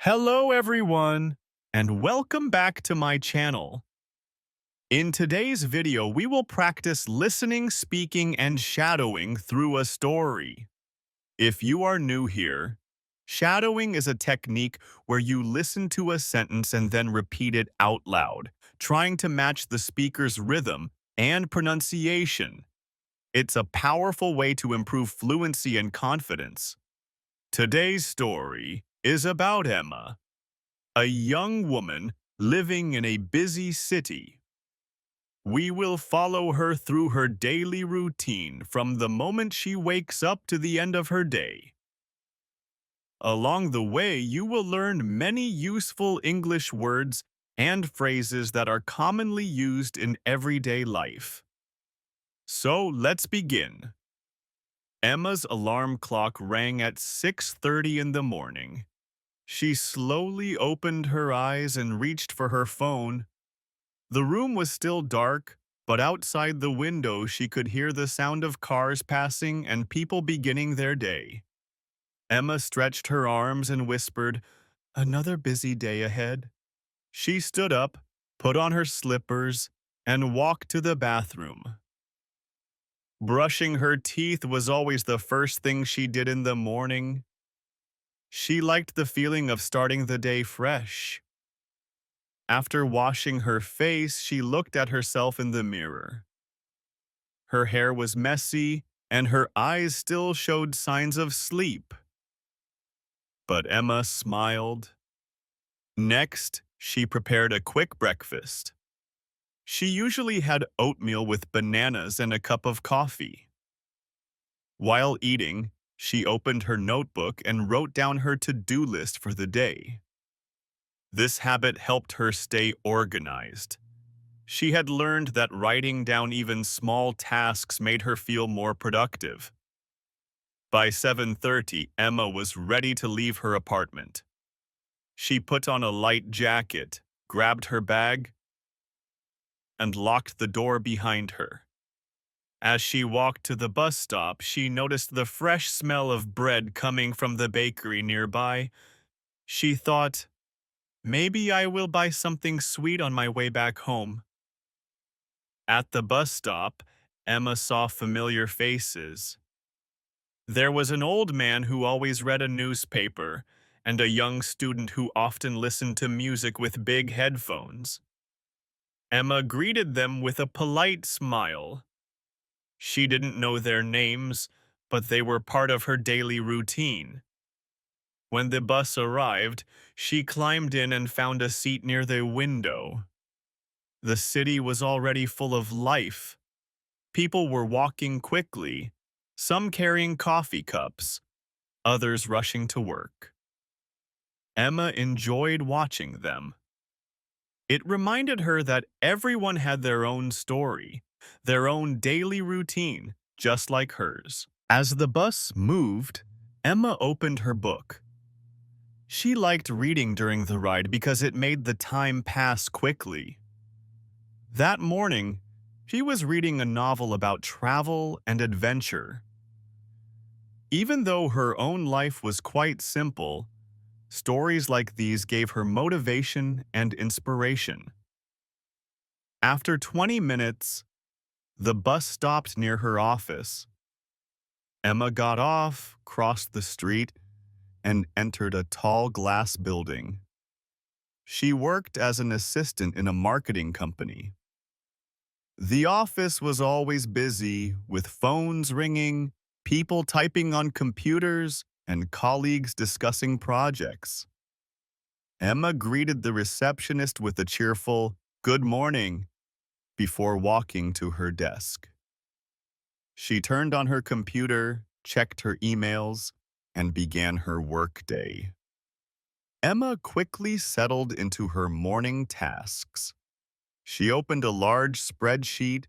Hello everyone, and welcome back to my channel. In today's video, we will practice listening, speaking, and shadowing through a story. If you are new here, shadowing is a technique where you listen to a sentence and then repeat it out loud, trying to match the speaker's rhythm and pronunciation. It's a powerful way to improve fluency and confidence. Today's story is about Emma, a young woman living in a busy city. We will follow her through her daily routine from the moment she wakes up to the end of her day. Along the way, you will learn many useful English words and phrases that are commonly used in everyday life. So let's begin. Emma's alarm clock rang at 6:30 in the morning. She slowly opened her eyes and reached for her phone. The room was still dark, but outside the window she could hear the sound of cars passing and people beginning their day. Emma stretched her arms and whispered, "Another busy day ahead." She stood up, put on her slippers, and walked to the bathroom. Brushing her teeth was always the first thing she did in the morning. She liked the feeling of starting the day fresh. After washing her face, she looked at herself in the mirror. Her hair was messy, and her eyes still showed signs of sleep. But Emma smiled. Next, she prepared a quick breakfast. She usually had oatmeal with bananas and a cup of coffee. While eating, she opened her notebook and wrote down her to-do list for the day. This habit helped her stay organized. She had learned that writing down even small tasks made her feel more productive. By 7:30, Emma was ready to leave her apartment. She put on a light jacket, grabbed her bag, and locked the door behind her. As she walked to the bus stop, she noticed the fresh smell of bread coming from the bakery nearby. She thought, "Maybe I will buy something sweet on my way back home." At the bus stop, Emma saw familiar faces. There was an old man who always read a newspaper, and a young student who often listened to music with big headphones. Emma greeted them with a polite smile. She didn't know their names, but they were part of her daily routine. When the bus arrived, she climbed in and found a seat near the window. The city was already full of life. People were walking quickly, some carrying coffee cups, others rushing to work. Emma enjoyed watching them. It reminded her that everyone had their own story, their own daily routine, just like hers. As the bus moved, Emma opened her book. She liked reading during the ride because it made the time pass quickly. That morning, she was reading a novel about travel and adventure. Even though her own life was quite simple, stories like these gave her motivation and inspiration. After 20 minutes, the bus stopped near her office. Emma got off, crossed the street, and entered a tall glass building. She worked as an assistant in a marketing company. The office was always busy, with phones ringing, people typing on computers, and colleagues discussing projects. Emma greeted the receptionist with a cheerful, "Good morning," before walking to her desk. She turned on her computer, checked her emails, and began her workday. Emma quickly settled into her morning tasks. She opened a large spreadsheet,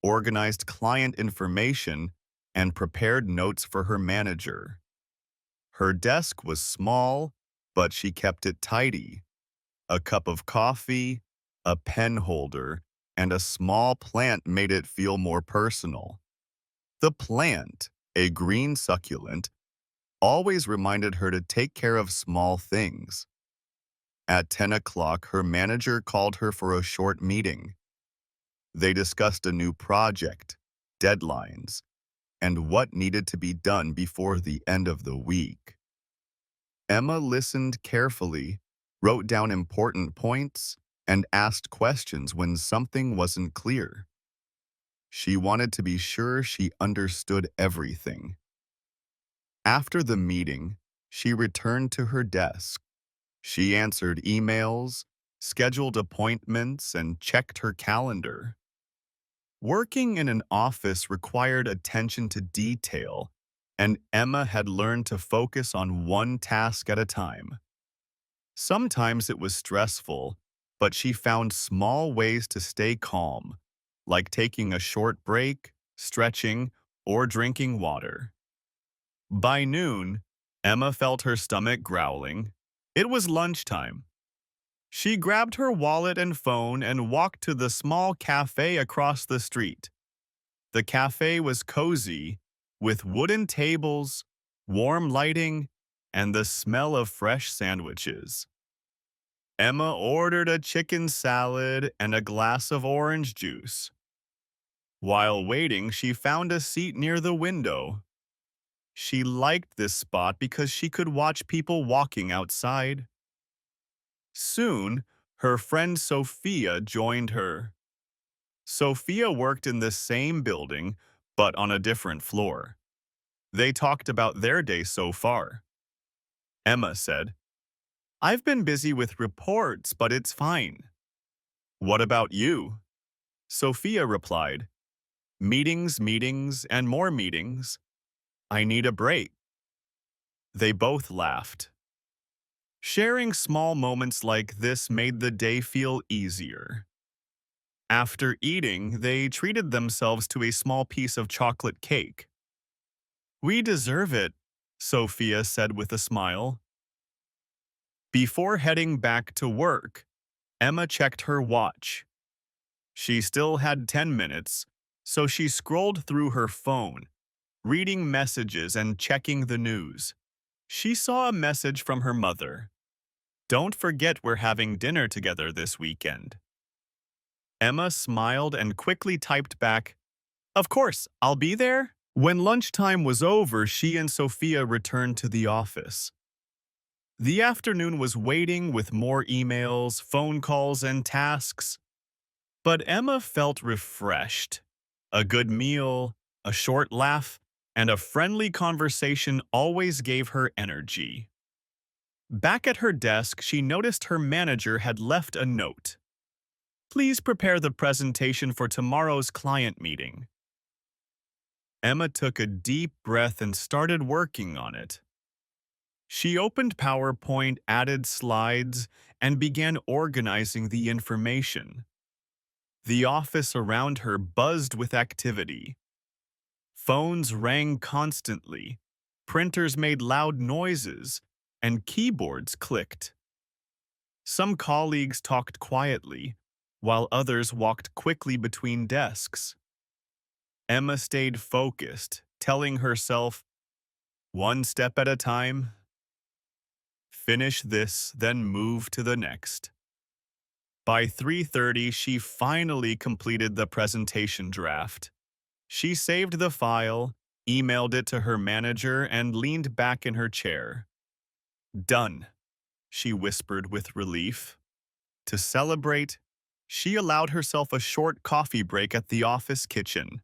organized client information, and prepared notes for her manager. Her desk was small, but she kept it tidy. A cup of coffee, a pen holder, and a small plant made it feel more personal. The plant, a green succulent, always reminded her to take care of small things. At 10 o'clock, her manager called her for a short meeting. They discussed a new project, deadlines, and what needed to be done before the end of the week. Emma listened carefully, wrote down important points, and asked questions when something wasn't clear. She wanted to be sure she understood everything. After the meeting, she returned to her desk. She answered emails, scheduled appointments, and checked her calendar. Working in an office required attention to detail, and Emma had learned to focus on one task at a time. Sometimes it was stressful, but she found small ways to stay calm, like taking a short break, stretching, or drinking water. By noon, Emma felt her stomach growling. It was lunchtime. She grabbed her wallet and phone and walked to the small cafe across the street. The cafe was cozy, with wooden tables, warm lighting, and the smell of fresh sandwiches. Emma ordered a chicken salad and a glass of orange juice. While waiting, she found a seat near the window. She liked this spot because she could watch people walking outside. Soon, her friend Sophia joined her. Sophia worked in the same building, but on a different floor. They talked about their day so far. Emma said, "I've been busy with reports, but it's fine." "What about you?" Sophia replied, "Meetings, meetings, and more meetings. I need a break." They both laughed. Sharing small moments like this made the day feel easier. After eating, they treated themselves to a small piece of chocolate cake. "We deserve it," Sophia said with a smile. Before heading back to work, Emma checked her watch. She still had 10 minutes, so she scrolled through her phone, reading messages and checking the news. She saw a message from her mother. "Don't forget we're having dinner together this weekend." Emma smiled and quickly typed back, "Of course, I'll be there." When lunchtime was over, she and Sophia returned to the office. The afternoon was waiting with more emails, phone calls, and tasks. But Emma felt refreshed. A good meal, a short laugh, and a friendly conversation always gave her energy. Back at her desk, she noticed her manager had left a note. "Please prepare the presentation for tomorrow's client meeting." Emma took a deep breath and started working on it. She opened PowerPoint, added slides, and began organizing the information. The office around her buzzed with activity. Phones rang constantly, printers made loud noises, and keyboards clicked. Some colleagues talked quietly, while others walked quickly between desks. Emma stayed focused, telling herself, "One step at a time. Finish this, then move to the next." By 3:30, she finally completed the presentation draft. She saved the file, emailed it to her manager, and leaned back in her chair. "Done," she whispered with relief. To celebrate, she allowed herself a short coffee break at the office kitchen.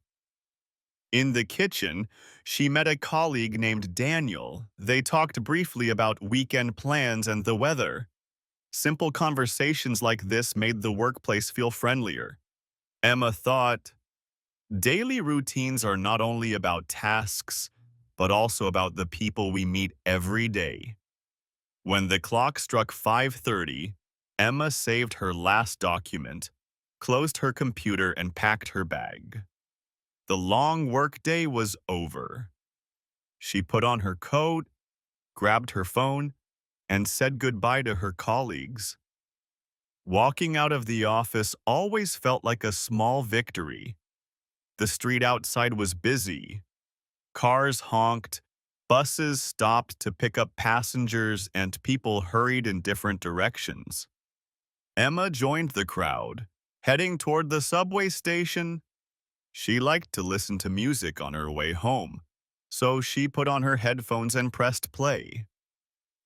In the kitchen, she met a colleague named Daniel. They talked briefly about weekend plans and the weather. Simple conversations like this made the workplace feel friendlier. Emma thought, daily routines are not only about tasks, but also about the people we meet every day. When the clock struck 5:30, Emma saved her last document, closed her computer, and packed her bag. The long workday was over. She put on her coat, grabbed her phone, and said goodbye to her colleagues. Walking out of the office always felt like a small victory. The street outside was busy. Cars honked, Buses stopped to pick up passengers and people hurried in different directions. Emma joined the crowd, heading toward the subway station. She liked to listen to music on her way home, so she put on her headphones and pressed play.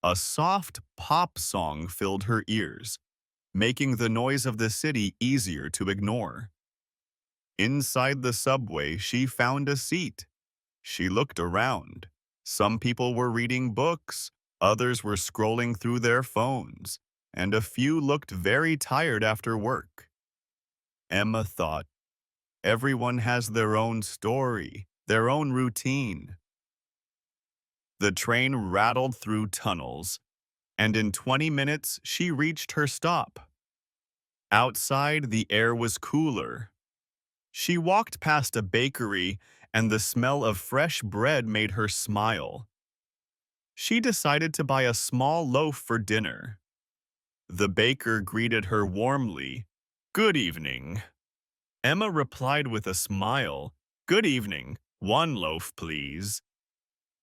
A soft pop song filled her ears, making the noise of the city easier to ignore. Inside the subway, she found a seat. She looked around. Some people were reading books, others were scrolling through their phones, and a few looked very tired after work. Emma thought, everyone has their own story, their own routine. The train rattled through tunnels, and in 20 minutes she reached her stop. Outside, the air was cooler. She walked past a bakery, and the smell of fresh bread made her smile. She decided to buy a small loaf for dinner. The baker greeted her warmly. "Good evening." Emma replied with a smile. "Good evening. One loaf, please."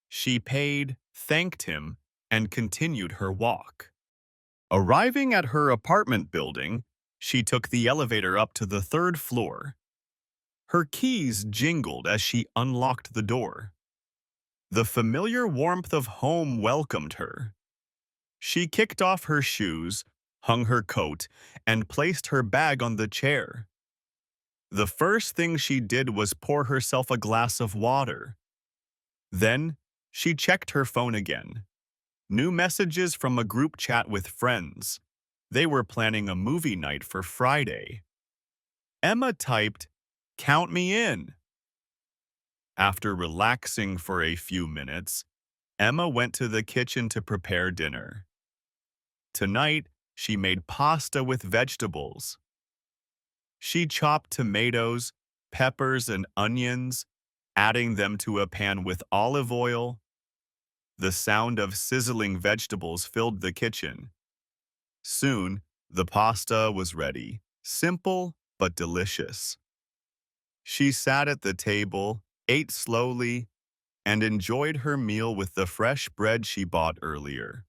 She paid, thanked him, and continued her walk. Arriving at her apartment building, she took the elevator up to the third floor. Her keys jingled as she unlocked the door. The familiar warmth of home welcomed her. She kicked off her shoes, hung her coat, and placed her bag on the chair. The first thing she did was pour herself a glass of water. Then, she checked her phone again. New messages from a group chat with friends. They were planning a movie night for Friday. Emma typed, "Count me in." After relaxing for a few minutes, Emma went to the kitchen to prepare dinner. Tonight, she made pasta with vegetables. She chopped tomatoes, peppers, and onions, adding them to a pan with olive oil. The sound of sizzling vegetables filled the kitchen. Soon, the pasta was ready, simple but delicious. She sat at the table, ate slowly, and enjoyed her meal with the fresh bread she bought earlier.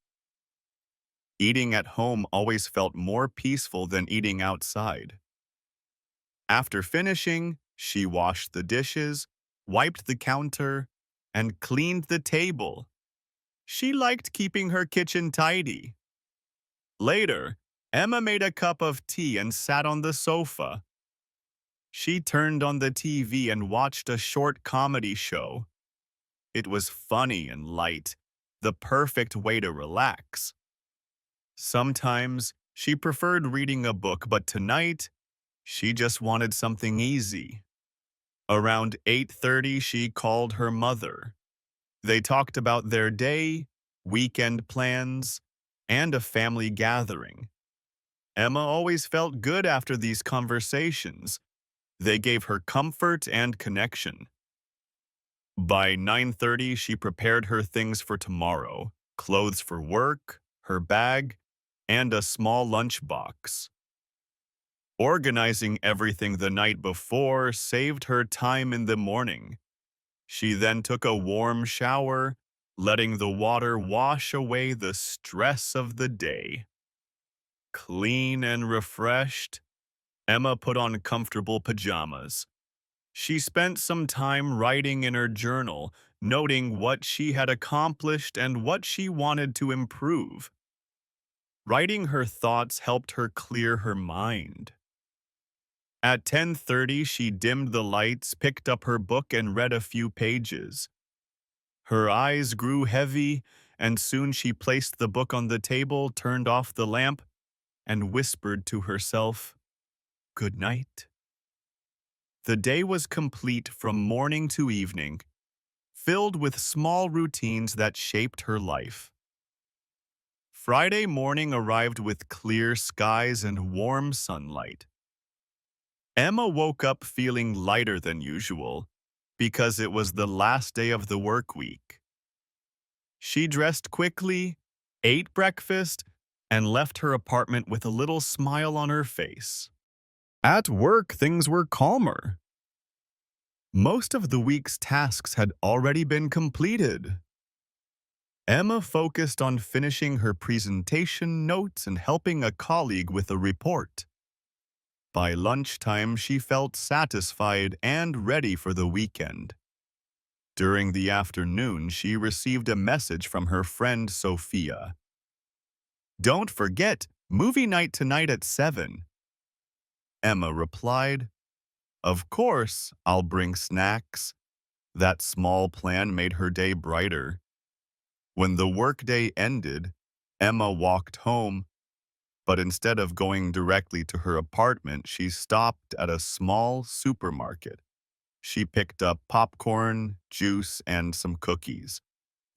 Eating at home always felt more peaceful than eating outside. After finishing, she washed the dishes, wiped the counter, and cleaned the table. She liked keeping her kitchen tidy. Later, Emma made a cup of tea and sat on the sofa. She turned on the TV and watched a short comedy show. It was funny and light, the perfect way to relax. Sometimes she preferred reading a book, but tonight she just wanted something easy. Around 8:30, she called her mother. They talked about their day, weekend plans, and a family gathering. Emma always felt good after these conversations. They gave her comfort and connection. By 9:30, she prepared her things for tomorrow, clothes for work, her bag, and a small lunchbox. Organizing everything the night before saved her time in the morning. She then took a warm shower, letting the water wash away the stress of the day. Clean and refreshed, Emma put on comfortable pajamas. She spent some time writing in her journal, noting what she had accomplished and what she wanted to improve. Writing her thoughts helped her clear her mind. At 10:30, she dimmed the lights, picked up her book, and read a few pages. Her eyes grew heavy, and soon she placed the book on the table, turned off the lamp, and whispered to herself, "Good night." The day was complete from morning to evening, filled with small routines that shaped her life. Friday morning arrived with clear skies and warm sunlight. Emma woke up feeling lighter than usual because it was the last day of the work week. She dressed quickly, ate breakfast, and left her apartment with a little smile on her face. At work, things were calmer. Most of the week's tasks had already been completed. Emma focused on finishing her presentation notes and helping a colleague with a report. By lunchtime, she felt satisfied and ready for the weekend. During the afternoon, she received a message from her friend Sophia. "Don't forget, movie night tonight at 7. Emma replied, "Of course, I'll bring snacks." That small plan made her day brighter. When the workday ended, Emma walked home, but instead of going directly to her apartment, she stopped at a small supermarket. She picked up popcorn, juice, and some cookies.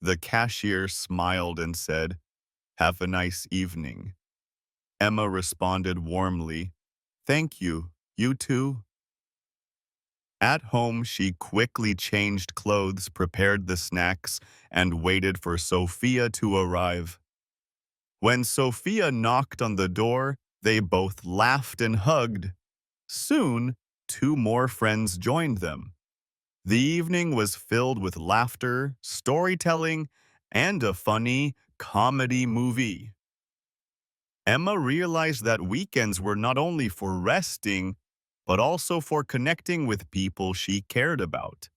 The cashier smiled and said, "Have a nice evening." Emma responded warmly, "Thank you, you too." At home, she quickly changed clothes, prepared the snacks, and waited for Sophia to arrive. When Sophia knocked on the door, they both laughed and hugged. Soon, two more friends joined them. The evening was filled with laughter, storytelling, and a funny comedy movie. Emma realized that weekends were not only for resting, but also for connecting with people she cared about.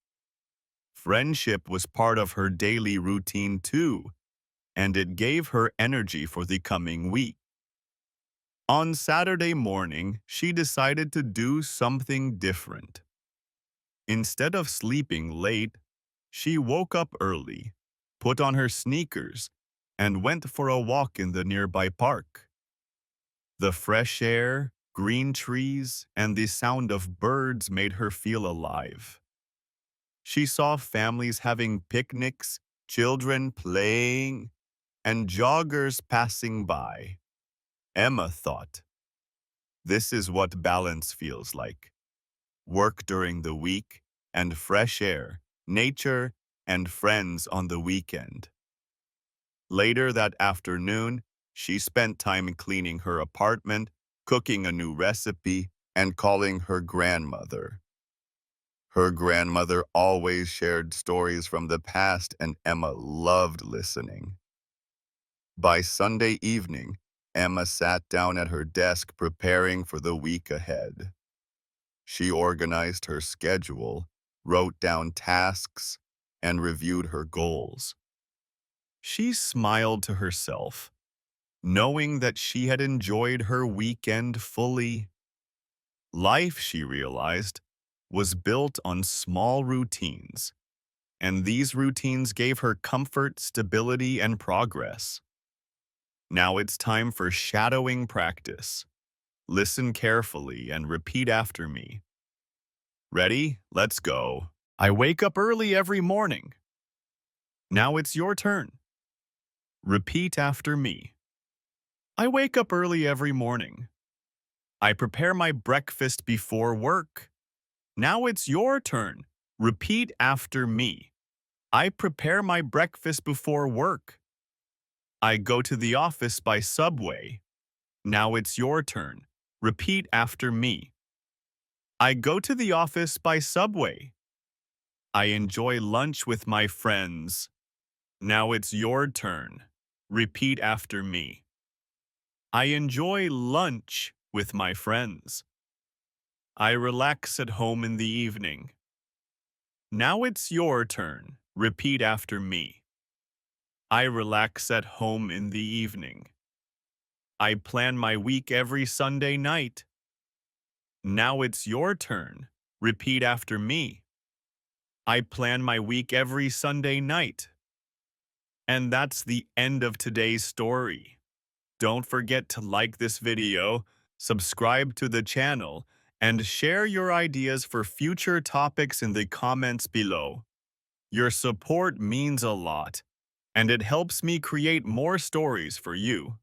Friendship was part of her daily routine too, and it gave her energy for the coming week. On Saturday morning, she decided to do something different. Instead of sleeping late, she woke up early, put on her sneakers, and went for a walk in the nearby park. The fresh air, green trees, and the sound of birds made her feel alive. She saw families having picnics, children playing, and joggers passing by. Emma thought, "This is what balance feels like. Work during the week, and fresh air, nature, and friends on the weekend." Later that afternoon, she spent time cleaning her apartment, cooking a new recipe, and calling her grandmother. Her grandmother always shared stories from the past, and Emma loved listening. By Sunday evening, Emma sat down at her desk preparing for the week ahead. She organized her schedule, wrote down tasks, and reviewed her goals. She smiled to herself, knowing that she had enjoyed her weekend fully. Life, she realized, was built on small routines, and these routines gave her comfort, stability, and progress. Now it's time for shadowing practice. Listen carefully and repeat after me. Ready? Let's go. I wake up early every morning. Now it's your turn. Repeat after me. I wake up early every morning. I prepare my breakfast before work. Now it's your turn. Repeat after me. I prepare my breakfast before work. I go to the office by subway. Now it's your turn. Repeat after me. I go to the office by subway. I enjoy lunch with my friends. Now it's your turn. Repeat after me. I enjoy lunch with my friends. I relax at home in the evening. Now it's your turn. Repeat after me. I relax at home in the evening. I plan my week every Sunday night. Now it's your turn. Repeat after me. I plan my week every Sunday night. And that's the end of today's story. Don't forget to like this video, subscribe to the channel, and share your ideas for future topics in the comments below. Your support means a lot, and it helps me create more stories for you.